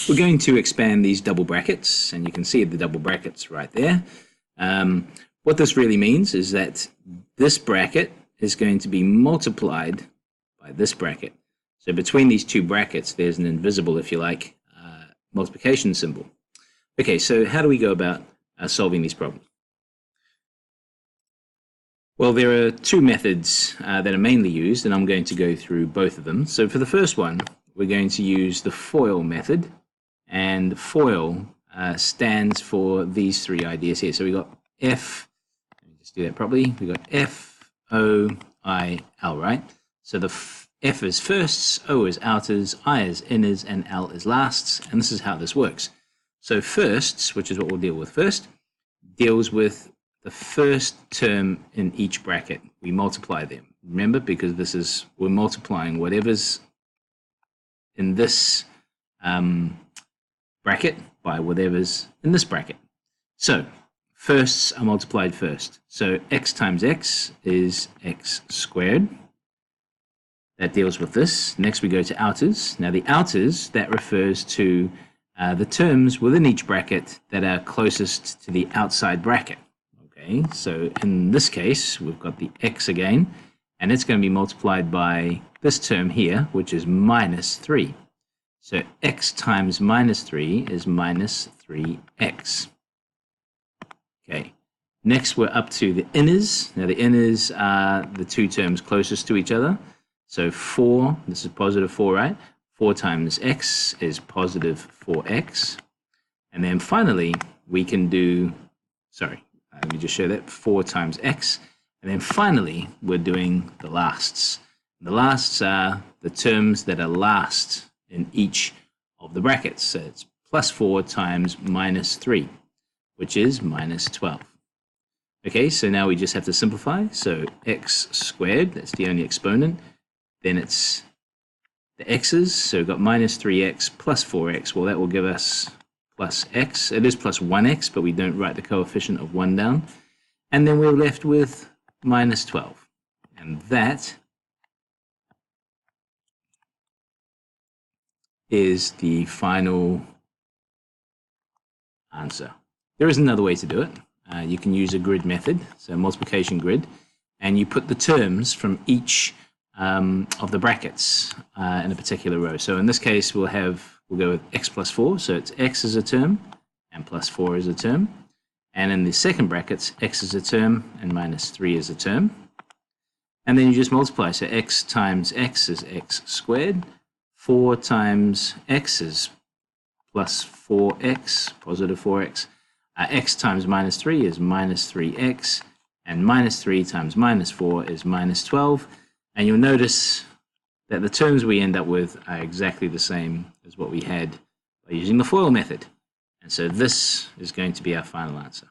we're going to expand these double brackets, and you can see the double brackets right there. What this really means is that this bracket is going to be multiplied by this bracket. So between these two brackets, there's an invisible, if you like, multiplication symbol. Okay, so how do we go about solving these problems? Well, there are two methods that are mainly used, and I'm going to go through both of them. So for the first one, we're going to use the FOIL method, and FOIL stands for these three ideas here. So we got F, let me just do that properly, we got F, O, I, L, right? So the F is firsts, O is outers, I is inners, and L is lasts, and this is how this works. So firsts, which is what we'll deal with first, deals with the first term in each bracket. We multiply them. Remember, because we're multiplying whatever's in this bracket by whatever's in this bracket. So firsts are multiplied first. So x times x is x squared. That deals with this. Next we go to outers. Now the outers, that refers to the terms within each bracket that are closest to the outside bracket. Okay, so in this case, we've got the x again, and it's going to be multiplied by this term here, which is minus 3. So x times minus 3 is minus 3x. Okay, next we're up to the inners. Now the inners are the two terms closest to each other. So 4, this is positive 4, right? 4 times x is positive 4x. And then finally, we can do, let me just show that, 4 times x. And then finally, we're doing the lasts. The lasts are the terms that are last in each of the brackets. So it's plus 4 times minus 3, which is minus 12. Okay, so now we just have to simplify. So x squared, that's the only exponent. Then it's the x's, so we've got minus 3x plus 4x. Well, that will give us plus x. It is plus 1x, but we don't write the coefficient of 1 down. And then we're left with minus 12. And that is the final answer. There is another way to do it. You can use a grid method, so multiplication grid, and you put the terms from each of the brackets in a particular row. So in this case, we'll go with x plus 4. So it's x is a term and plus 4 is a term. And in the second brackets, x is a term and minus 3 is a term. And then you just multiply. So x times x is x squared. 4 times x is plus 4x, positive 4x. X times minus 3 is minus 3x. And minus 3 times minus 4 is minus 12. And you'll notice that the terms we end up with are exactly the same as what we had by using the FOIL method. And so this is going to be our final answer.